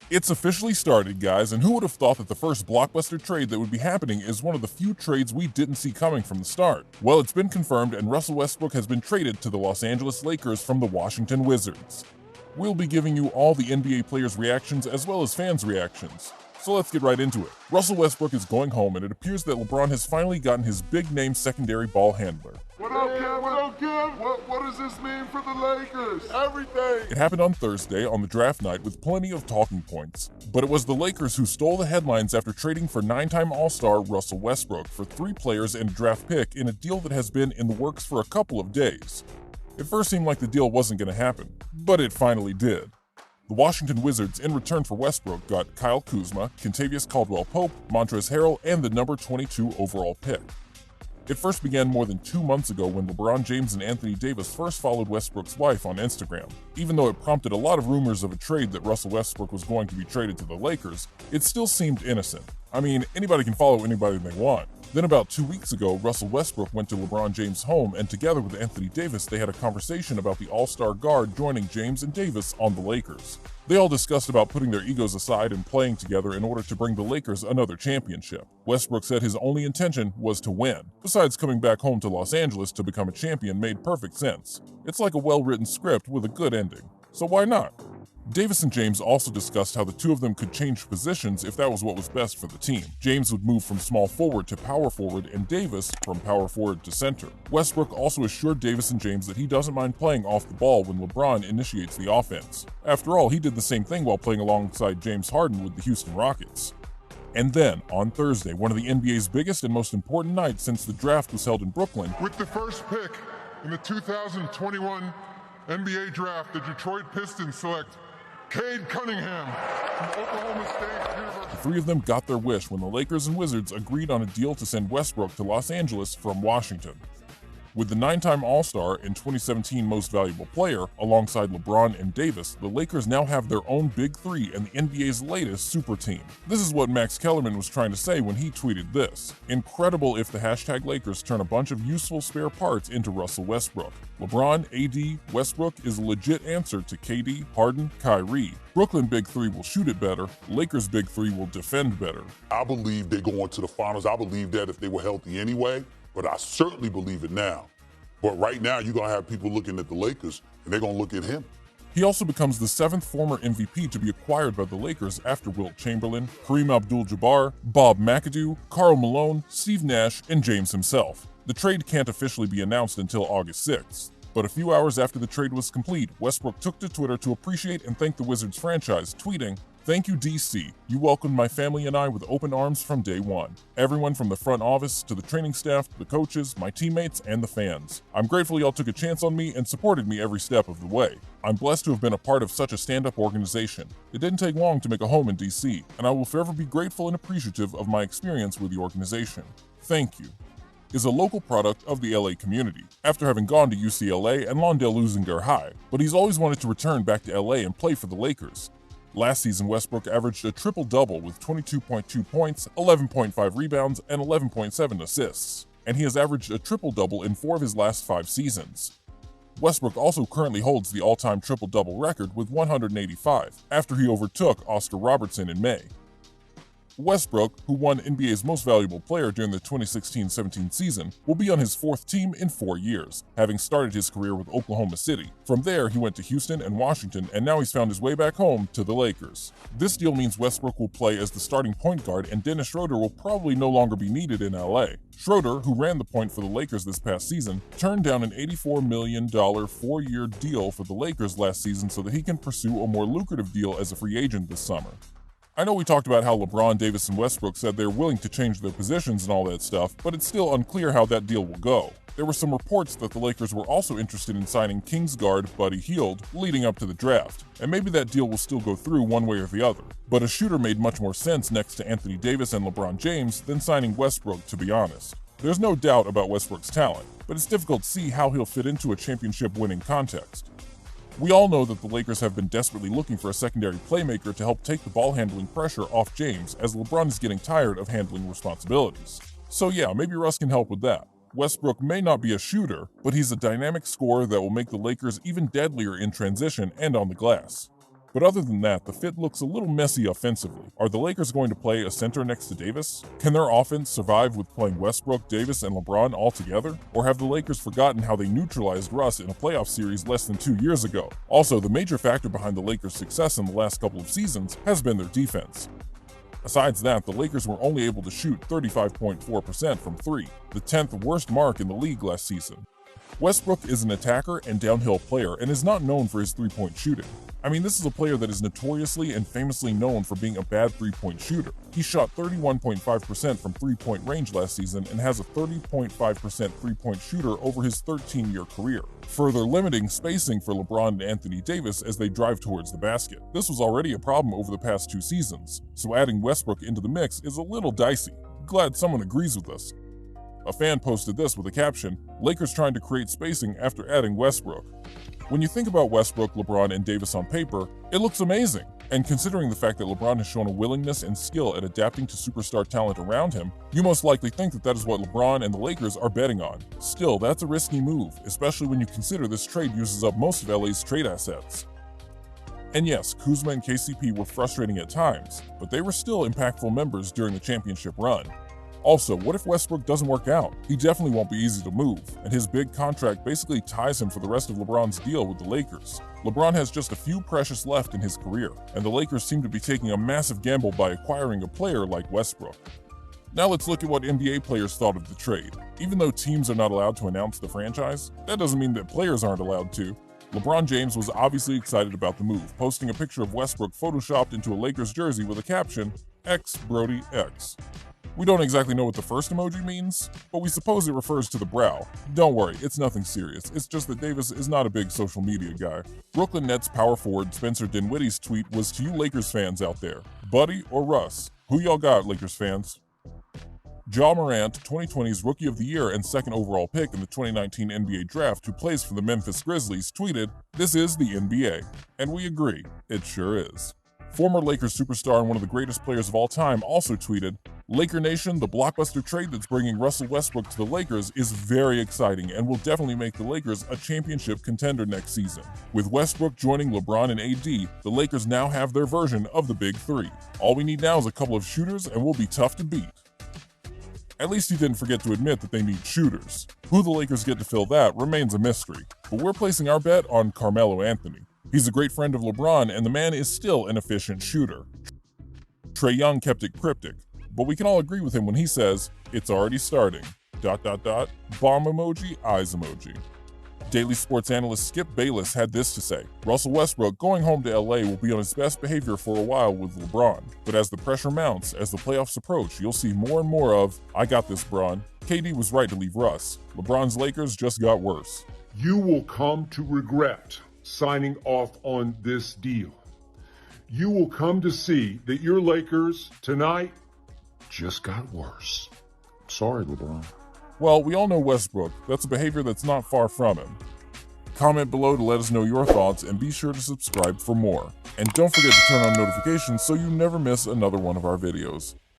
It's officially started, guys, and who would have thought that the first blockbuster trade that would be happening is one of the few trades we didn't see coming from the start? Well, it's been confirmed, and Russell Westbrook has been traded to the Los Angeles Lakers from the Washington Wizards. We'll be giving you all the NBA players' reactions as well as fans' reactions. So let's get right into it. Russell Westbrook is going home, and it appears that LeBron has finally gotten his big-name secondary ball handler. What up, kid? What up, kid? What does this mean for the Lakers? Everything! It happened on Thursday on the draft night with plenty of talking points. But it was the Lakers who stole the headlines after trading for 9-time All-Star Russell Westbrook for 3 players and a draft pick in a deal that has been in the works for a couple of days. It first seemed like the deal wasn't going to happen, but it finally did. The Washington Wizards, in return for Westbrook, got Kyle Kuzma, Kentavious Caldwell-Pope, Montrezl Harrell, and the number 22 overall pick. It first began more than 2 months ago when LeBron James and Anthony Davis first followed Westbrook's wife on Instagram. Even though it prompted a lot of rumors of a trade that Russell Westbrook was going to be traded to the Lakers, it still seemed innocent. I mean, anybody can follow anybody they want. Then about 2 weeks ago, Russell Westbrook went to LeBron James' home, and together with Anthony Davis, they had a conversation about the All-Star guard joining James and Davis on the Lakers. They all discussed about putting their egos aside and playing together in order to bring the Lakers another championship. Westbrook said his only intention was to win. Besides, coming back home to Los Angeles to become a champion made perfect sense. It's like a well-written script with a good ending. So why not? Davis and James also discussed how the two of them could change positions if that was what was best for the team. James would move from small forward to power forward, and Davis from power forward to center. Westbrook also assured Davis and James that he doesn't mind playing off the ball when LeBron initiates the offense. After all, he did the same thing while playing alongside James Harden with the Houston Rockets. And then, on Thursday, one of the NBA's biggest and most important nights since the draft was held in Brooklyn, With the first pick in the 2021 NBA Draft, the Detroit Pistons select Cade Cunningham from Oklahoma State University. the 3 of them got their wish when the Lakers and Wizards agreed on a deal to send Westbrook to Los Angeles from Washington. With the 9-time All-Star and 2017 Most Valuable Player alongside LeBron and Davis, the Lakers now have their own Big Three and the NBA's latest super team. This is what Max Kellerman was trying to say when he tweeted this. Incredible if the hashtag Lakers turn a bunch of useful spare parts into Russell Westbrook. LeBron, AD, Westbrook is a legit answer to KD, Harden, Kyrie. Brooklyn Big Three will shoot it better. Lakers Big Three will defend better. I believe they're going to the finals. I believe that if they were healthy anyway, but I certainly believe it now. But right now, you're going to have people looking at the Lakers, and they're going to look at him. He also becomes the 7th former MVP to be acquired by the Lakers after Wilt Chamberlain, Kareem Abdul-Jabbar, Bob McAdoo, Karl Malone, Steve Nash, and James himself. The trade can't officially be announced until August 6th. But a few hours after the trade was complete, Westbrook took to Twitter to appreciate and thank the Wizards franchise, tweeting, "Thank you, DC. You welcomed my family and I with open arms from day one. Everyone from the front office to the training staff, the coaches, my teammates, and the fans. I'm grateful y'all took a chance on me and supported me every step of the way. I'm blessed to have been a part of such a stand-up organization. It didn't take long to make a home in DC, and I will forever be grateful and appreciative of my experience with the organization. Thank you." Is a local product of the LA community, after having gone to UCLA and Lawndale Lusinger High, but he's always wanted to return back to LA and play for the Lakers. Last season, Westbrook averaged a triple-double with 22.2 points, 11.5 rebounds, and 11.7 assists, and he has averaged a triple-double in 4 of his last 5 seasons. Westbrook also currently holds the all-time triple-double record with 185, after he overtook Oscar Robertson in May. Westbrook, who won NBA's Most Valuable Player during the 2016-17 season, will be on his 4th team in 4 years, having started his career with Oklahoma City. From there, he went to Houston and Washington, and now he's found his way back home to the Lakers. This deal means Westbrook will play as the starting point guard, and Dennis Schroeder will probably no longer be needed in LA. Schroeder, who ran the point for the Lakers this past season, turned down an $84 million 4-year deal for the Lakers last season so that he can pursue a more lucrative deal as a free agent this summer. I know we talked about how LeBron, Davis, and Westbrook said they're willing to change their positions and all that stuff, but it's still unclear how that deal will go. There were some reports that the Lakers were also interested in signing Kings guard Buddy Hield leading up to the draft, and maybe that deal will still go through one way or the other. But a shooter made much more sense next to Anthony Davis and LeBron James than signing Westbrook, to be honest. There's no doubt about Westbrook's talent, but it's difficult to see how he'll fit into a championship-winning context. We all know that the Lakers have been desperately looking for a secondary playmaker to help take the ball handling pressure off James, as LeBron is getting tired of handling responsibilities. So yeah, maybe Russ can help with that. Westbrook may not be a shooter, but he's a dynamic scorer that will make the Lakers even deadlier in transition and on the glass. But other than that, the fit looks a little messy offensively. Are the Lakers going to play a center next to Davis? Can their offense survive with playing Westbrook, Davis, and LeBron all together? Or have the Lakers forgotten how they neutralized Russ in a playoff series less than 2 years ago? Also, the major factor behind the Lakers' success in the last couple of seasons has been their defense. Besides that, the Lakers were only able to shoot 35.4% from 3, the 10th worst mark in the league last season. Westbrook is an attacker and downhill player and is not known for his three-point shooting. I mean, this is a player that is notoriously and famously known for being a bad three-point shooter. He shot 31.5% from three-point range last season and has a 30.5% three-point shooter over his 13-year career, further limiting spacing for LeBron and Anthony Davis as they drive towards the basket. This was already a problem over the past 2 seasons, so adding Westbrook into the mix is a little dicey. Glad someone agrees with us. A fan posted this with a caption, "Lakers trying to create spacing after adding Westbrook." When you think about Westbrook, LeBron, and Davis on paper, it looks amazing. And considering the fact that LeBron has shown a willingness and skill at adapting to superstar talent around him, you most likely think that that is what LeBron and the Lakers are betting on. Still, that's a risky move, especially when you consider this trade uses up most of LA's trade assets. And yes, Kuzma and KCP were frustrating at times, but they were still impactful members during the championship run. Also, what if Westbrook doesn't work out? He definitely won't be easy to move, and his big contract basically ties him for the rest of LeBron's deal with the Lakers. LeBron has just a few precious left in his career, and the Lakers seem to be taking a massive gamble by acquiring a player like Westbrook. Now let's look at what NBA players thought of the trade. Even though teams are not allowed to announce the franchise, that doesn't mean that players aren't allowed to. LeBron James was obviously excited about the move, posting a picture of Westbrook photoshopped into a Lakers jersey with a caption, "X Brody X." We don't exactly know what the first emoji means, but we suppose it refers to the brow. Don't worry, it's nothing serious. It's just that Davis is not a big social media guy. Brooklyn Nets power forward Spencer Dinwiddie's tweet was to you Lakers fans out there. Buddy or Russ? Who y'all got, Lakers fans? Ja Morant, 2020's Rookie of the Year and second overall pick in the 2019 NBA Draft, who plays for the Memphis Grizzlies, tweeted, "This is the NBA." And we agree, it sure is. Former Lakers superstar and one of the greatest players of all time also tweeted, "Laker Nation, the blockbuster trade that's bringing Russell Westbrook to the Lakers is very exciting and will definitely make the Lakers a championship contender next season. With Westbrook joining LeBron and AD, the Lakers now have their version of the Big Three. All we need now is a couple of shooters and we'll be tough to beat." At least he didn't forget to admit that they need shooters. Who the Lakers get to fill that remains a mystery, but we're placing our bet on Carmelo Anthony. He's a great friend of LeBron, and the man is still an efficient shooter. Trae Young kept it cryptic, but we can all agree with him when he says, "It's already starting. ... Bomb emoji, eyes emoji." Daily Sports analyst Skip Bayless had this to say, "Russell Westbrook going home to LA will be on his best behavior for a while with LeBron, but as the pressure mounts, as the playoffs approach, you'll see more and more of, 'I got this, Bron.' KD was right to leave Russ. LeBron's Lakers just got worse." You will come to regret signing off on this deal. You will come to see that your Lakers tonight just got worse. Sorry, LeBron. Well, we all know Westbrook. That's a behavior that's not far from him. Comment below to let us know your thoughts and be sure to subscribe for more. And don't forget to turn on notifications so you never miss another one of our videos.